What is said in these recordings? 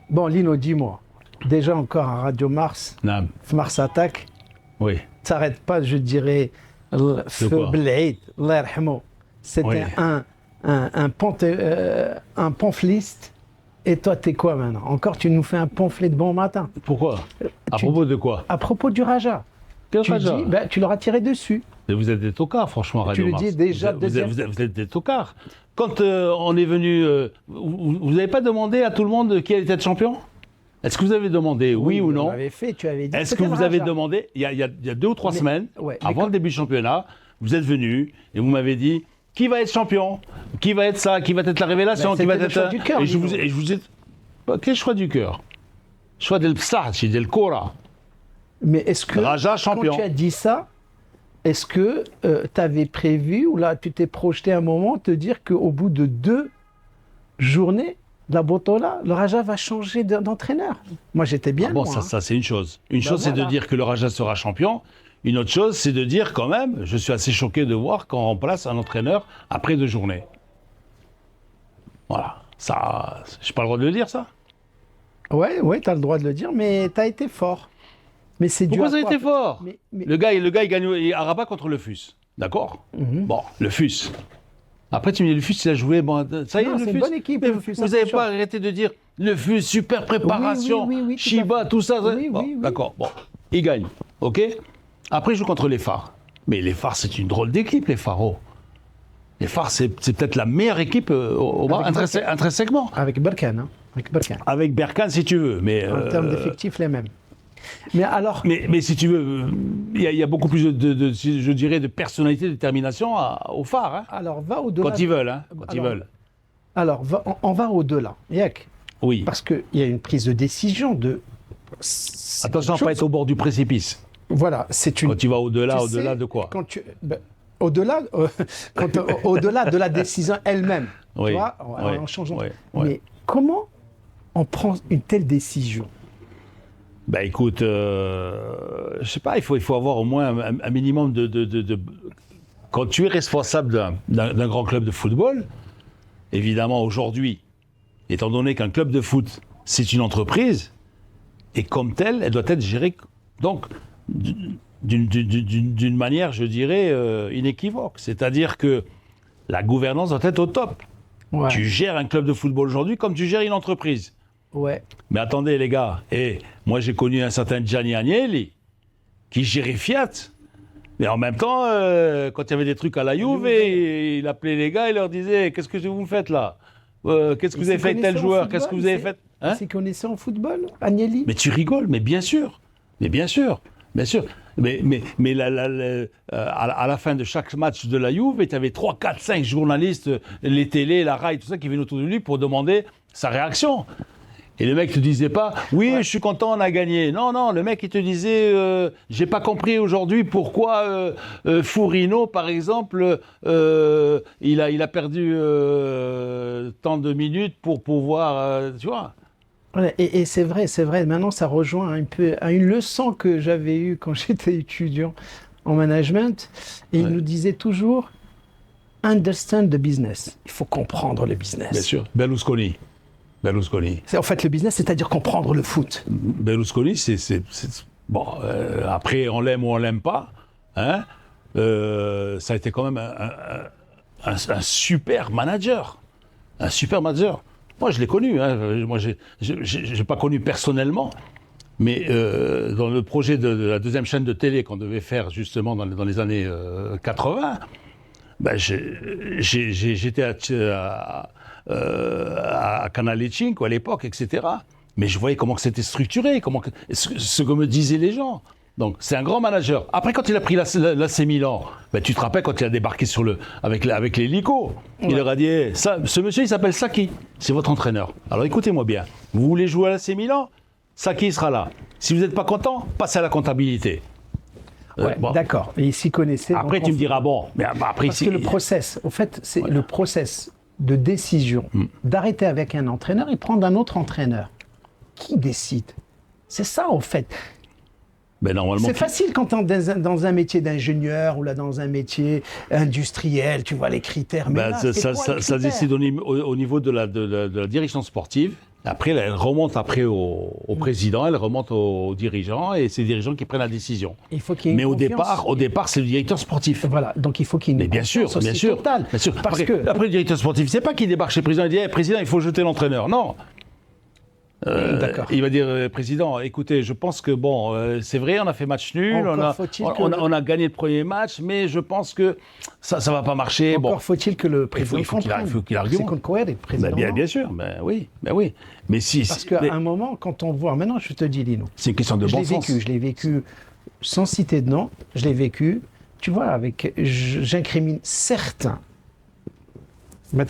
Bon, Lino, dis-moi. Déjà encore à Radio Mars, Non. Mars Attack, Oui. t'arrêtes pas, je dirais, feu quoi Bel'Aïd, Allah yarhamou. C'était Oui. un pamphléiste. Et toi, t'es quoi maintenant? Encore, tu nous fais un pamphlet de bon matin. Pourquoi? À tu- propos de quoi? À propos du Raja. Quel Tu Raja? dis, ben, tu leur as tiré dessus. Mais vous êtes des tocards, franchement, Radio le Mars. dis déjà Vous deuxième vous êtes des tocards. Quand on est venu, vous n'avez pas demandé à tout le monde qui allait être champion? Est-ce que vous avez demandé oui ou on non? l'avait fait, tu avais dit. Est-ce que c'était le vous avez Raja. demandé, il y a 2 ou 3 Mais- semaines, ouais, mais avant quand- le début du championnat, vous êtes venu et vous m'avez dit qui va être champion, qui va être ça, qui va être la révélation, Ben, qui va c'était être le choix du cœur, et je Lino. vous ai quel choix du cœur? Choix del Psach, del Kora. Mais est-ce que, Raja champion. quand tu as dit ça, est-ce que tu avais prévu, ou là tu t'es projeté un moment, te dire qu'au bout de 2 journées, la Botola, le Raja va changer d'entraîneur? Moi j'étais bien Bon, loin, ça, hein. ça c'est une chose. Une chose, c'est voilà. de dire que le Raja sera champion. Une autre chose, c'est de dire quand même, je suis assez choqué de voir qu'on remplace un entraîneur après 2 journées. Voilà. Ça, j'ai pas le droit de le dire, ça. Ouais, tu as le droit de le dire, mais tu as été fort. Mais c'est dû Pourquoi à ça a quoi? été fort? Mais- Le gars, il gagne à Rabat contre le FUS. D'accord? Mhm. Bon, le FUS. Après, tu me dis, le FUS, il a joué. Bon, ça y est, Non, le c'est FUS. une bonne équipe, Mais le FUS, vous n'avez attention. pas arrêté de dire le FUS, super préparation, Oui, tout à Shiba, fait. tout ça. Oui, Bon, oui. d'accord. Bon, il gagne. OK? Après, il joue contre les Phares. Mais les Phares, c'est une drôle d'équipe, les Phares. Les Phares, c'est peut-être la meilleure équipe intrinsèquement. Avec Berkane, hein. Avec Berkane. Avec Berkane, si tu veux. Mais, En termes d'effectifs, les mêmes. Mais alors, mais si tu veux, il y a beaucoup plus je dirais, de personnalité, de détermination aux Phares. Hein. alors va au-delà. Quand ils veulent, hein. Quand ils Alors, veulent. Alors, on va au-delà. Yak. Oui. Parce qu'il y a une prise de décision de. Attention à ne pas être au bord du précipice. Voilà, c'est une. Quand tu vas au-delà, tu au-delà sais, de quoi? Au-delà, au-delà de la décision elle-même. Oui, Tu vois, oui, en changeant. oui, oui. Mais comment on prend une telle décision? Ben écoute, je sais pas, il faut avoir au moins un minimum Quand tu es responsable d'un grand club de football, évidemment aujourd'hui, étant donné qu'un club de foot, c'est une entreprise, et comme telle, elle doit être gérée donc d'une manière, je dirais, inéquivoque. C'est-à-dire que la gouvernance doit être au top. Ouais. Tu gères un club de football aujourd'hui comme tu gères une entreprise. Ouais. Mais attendez les gars, moi j'ai connu un certain Gianni Agnelli qui gérait Fiat. Mais en même temps, quand il y avait des trucs à la Juve, il appelait les gars et leur disait « Qu'est-ce que vous me faites là Qu'est-ce que vous avez fait avec tel joueur? Qu'est-ce que vous avez fait ?» Hein? C'est connaissait en football, Agnelli? Mais tu rigoles, mais bien sûr. Mais bien sûr. Bien sûr. Mais à la fin de chaque match de la Juve, tu avais 3, 4, 5 journalistes, les télés, la RAI, tout ça, qui venaient autour de lui pour demander sa réaction. Et le mec te disait pas, oui, je suis content, on a gagné. Non, non, le mec, il te disait, j'ai pas compris aujourd'hui pourquoi Fourino, par exemple, il a perdu tant de minutes pour pouvoir, tu vois. Ouais, et c'est vrai. Maintenant, ça rejoint un peu à une leçon que j'avais eue quand j'étais étudiant en management. Et il nous disait toujours, understand the business. Il faut comprendre le business. Bien sûr. Berlusconi. C'est en fait le business, c'est-à-dire comprendre le foot. Berlusconi, c'est bon. Après, on l'aime ou on l'aime pas. Hein, ça a été quand même un super manager. Un super manager. Moi, je l'ai connu. Hein. Moi, j'ai pas connu personnellement, mais dans le projet de la deuxième chaîne de télé qu'on devait faire justement dans les années 80, ben j'étais à Canale 5 à l'époque, etc. Mais je voyais comment c'était structuré, ce que me disaient les gens. Donc, c'est un grand manager. Après, quand il a pris l'AC Milan, ben, tu te rappelles quand il a débarqué avec l'hélico, il leur a dit ce monsieur, il s'appelle Sacchi, c'est votre entraîneur. Alors, écoutez-moi bien. Vous voulez jouer à l'AC Milan? Sacchi sera là. Si vous n'êtes pas content, passez à la comptabilité. Ouais, Bon. d'accord. Et il s'y connaissait. Après, tu me diras, bon, mais après, parce que le process, au fait, c'est le process de décision d'arrêter avec un entraîneur et prendre un autre entraîneur. Qui décide? C'est ça, au fait. Ben, normalement, C'est facile quand tu es dans un métier d'ingénieur ou là dans un métier industriel, tu vois les critères. Mais ben, là, ça, c'est ça, quoi, ça, les ça critères décide au niveau de la direction sportive. Après, elle remonte après au président, elle remonte aux dirigeants, et c'est les dirigeants qui prennent la décision. Il faut qu'il y ait une Mais confiance. au départ, c'est le directeur sportif. Voilà, donc il faut qu'il y ait Mais une bien sûr, confiance bien aussi sûr, totale. bien sûr. Parce Après, que le directeur sportif, c'est pas qu'il débarque chez le président et dit hey, président, il faut jeter l'entraîneur. Non. D'accord. Il va dire président, écoutez, je pense que bon, c'est vrai, on a fait match nul, Encore on a gagné le premier match, mais je pense que ça va pas marcher. Encore Bon, faut-il que le président il faut qu'il comprenne. argumente. C'est qu'on cohère, le président. bien sûr, oui. Mais si, Parce qu'à un moment, quand on voit, maintenant je te dis Lino, c'est une question de bon sens. je l'ai vécu sans citer de nom, je l'ai vécu, tu vois, j'incrimine certains, mais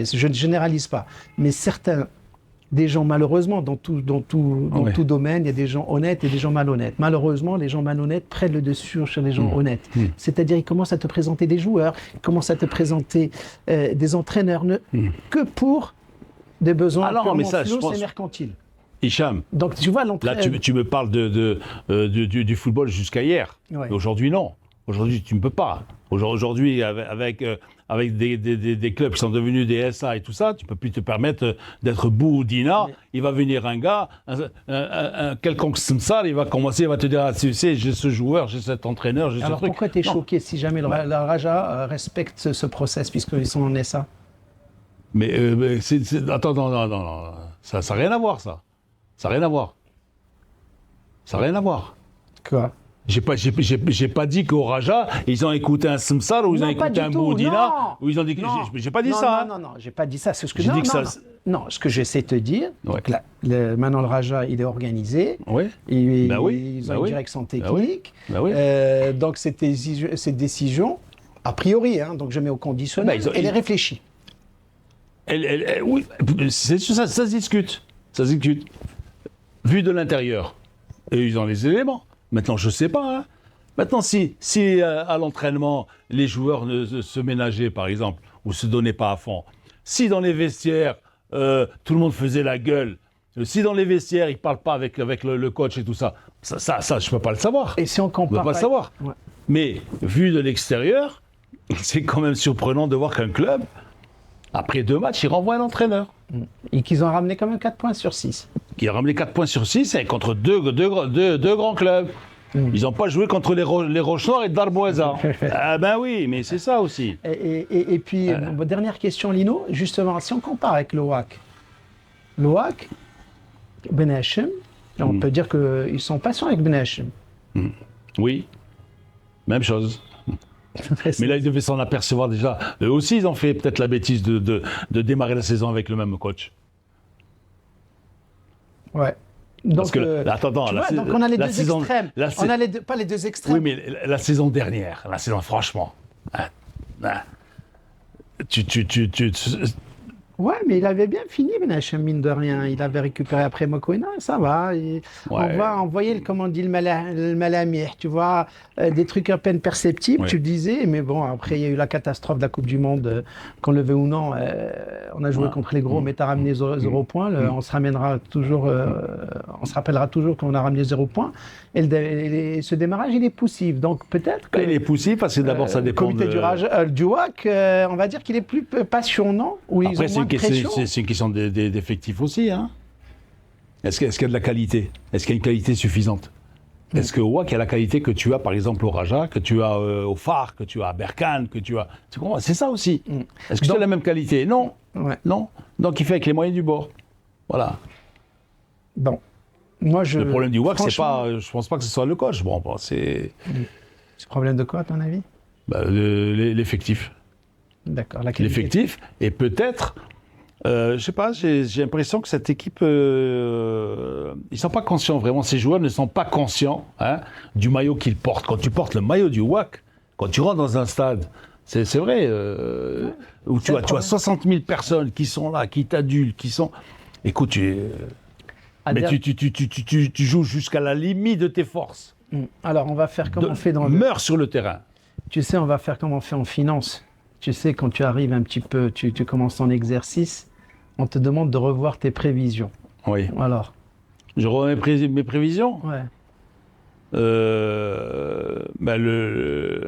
je ne généralise pas, mais certains, des gens malheureusement, dans tout domaine, il y a des gens honnêtes et des gens malhonnêtes. Malheureusement, les gens malhonnêtes prennent le dessus sur les gens honnêtes. C'est-à-dire, ils commencent à te présenter des joueurs, ils commencent à te présenter des entraîneurs, que pour des besoins financiers et mercantiles. Hicham, donc tu vois l'entraîneur. Là, tu me parles du football jusqu'à hier. Ouais. Aujourd'hui, non. Aujourd'hui, tu ne peux pas. Aujourd'hui, avec des clubs qui sont devenus des SA et tout ça, tu ne peux plus te permettre d'être Bouhoudina. Il va venir un gars, un quelconque Smsar, il va commencer, il va te dire ah, tu sais, j'ai ce joueur, j'ai cet entraîneur, j'ai ce truc. Alors pourquoi tu es choqué si jamais la Raja respecte ce process puisqu'ils sont en SA? Mais attends, non. Ça n'a rien à voir, ça. Ça n'a rien à voir. Ça n'a rien à voir. Quoi? J'ai pas dit qu'au Raja, ils ont écouté un Smsar ou ils ont écouté un Bouhoudina ou ils ont dit que j'ai pas dit ça. Non, j'ai pas dit ça. C'est ce que non, ce que j'essaie de te dire. Ouais. Donc maintenant le Raja, il est organisé. Oui. Ils ont une direction technique. Donc cette décision, a priori, donc je mets au conditionnel, elle est réfléchie. Oui, c'est ça se discute. Ça se discute. Vu de l'intérieur. Et ils ont les éléments. Maintenant, je ne sais pas. Hein. Maintenant, si à l'entraînement, les joueurs ne se ménageaient, par exemple, ou ne se donnaient pas à fond, si dans les vestiaires, tout le monde faisait la gueule, si dans les vestiaires, ils ne parlent pas avec le coach et tout ça, ça je ne peux pas le savoir. Et si on compare... Je ne peux pas le savoir. Ouais. Mais, vu de l'extérieur, c'est quand même surprenant de voir qu'un club, après 2 matchs, il renvoie un entraîneur. Et qu'ils ont ramené quand même 4 points sur 6. Qui a ramené 4 points sur 6 contre deux grands clubs. Ils n'ont pas joué contre les Roches-Noires et Darboisa. Ah ben oui, mais c'est ça aussi. Et puis, dernière question, Lino. Justement, si on compare avec l'OAC, Ben Hachem, on peut dire qu'ils sont patients avec Ben Hachem. Oui, même chose. Mais là, ils devaient s'en apercevoir déjà. Eux aussi, ils ont fait peut-être la bêtise de démarrer la saison avec le même coach. Ouais. Donc, parce que, donc on a les deux extrêmes. On a pas les deux extrêmes. Oui, mais la saison dernière, franchement, Ouais, mais il avait bien fini, Ben Hachem, mine de rien. Il avait récupéré après Mokoena, ça va. On va envoyer, comme on dit, le malamir, tu vois, des trucs à peine perceptibles, tu le disais. Mais bon, après, il y a eu la catastrophe de la Coupe du Monde, qu'on le veut ou non. On a joué contre les gros, mais tu as ramené 0 points. On se rappellera toujours qu'on a ramené 0 points. Et ce démarrage, il est poussif. Donc peut-être que... Il est poussif parce que d'abord, ça dépend du WAC, on va dire qu'il est plus passionnant. Après, c'est une question d'effectifs aussi. Hein. Est-ce qu'il y a de la qualité? Est-ce qu'il y a une qualité suffisante? Est-ce que WAC a la qualité que tu as, par exemple, au Raja, que tu as au Phare, que tu as à Berkane, que tu as... C'est ça aussi. Est-ce que tu as la même qualité? Non. Non. Donc, il fait avec les moyens du bord. Voilà. Bon. Le problème du WAC, c'est pas... Je pense pas que ce soit le coach. Bon, c'est... C'est problème de quoi, à ton avis? L'effectif. D'accord. L'effectif, et peut-être... je sais pas, j'ai l'impression que cette équipe, ils sont pas conscients vraiment. Ces joueurs ne sont pas conscients du maillot qu'ils portent. Quand tu portes le maillot du WAC, quand tu rentres dans un stade, c'est vrai, où tu as 60 000 personnes qui sont là, qui t'adulent, qui sont. Écoute, mais tu joues jusqu'à la limite de tes forces. Alors on va faire comme on fait dans meurs sur le terrain. Tu sais, on va faire comme on fait en finance. Tu sais, quand tu arrives un petit peu, tu commences ton exercice, on te demande de revoir tes prévisions. Oui. Alors, Je remets mes prévisions. Ouais. Ben le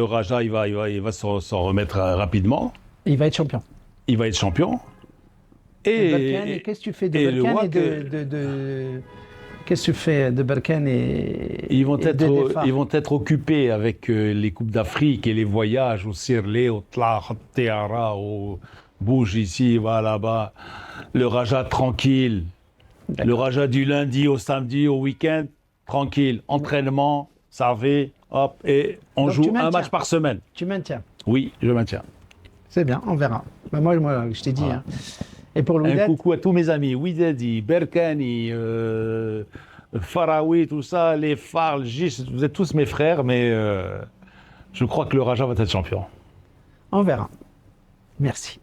Raja, il va s'en remettre rapidement. Il va être champion. Il va être champion. Et qu'est-ce que tu fais de et le Berkane Wak, Qu'est-ce que tu fais de Berkane et ils vont et de Defa? être occupés avec les Coupes d'Afrique et les voyages au Sirle, au Tla, au Teara, au bouge ici, va là-bas. Le Raja tranquille. D'accord. Le Raja du lundi au samedi, au week-end, tranquille. Entraînement, sarvé, hop, et on Donc, joue tu un maintiens. match par semaine. Tu maintiens. Oui, je maintiens. C'est bien, on verra. Ben moi, je t'ai dit. Voilà. Hein. Et pour le Un Wydad, coucou à tous mes amis, Widadi, Berkani, Faraoui, tout ça, les Farl, Gis, vous êtes tous mes frères, mais je crois que le Raja va être champion. on verra. Merci.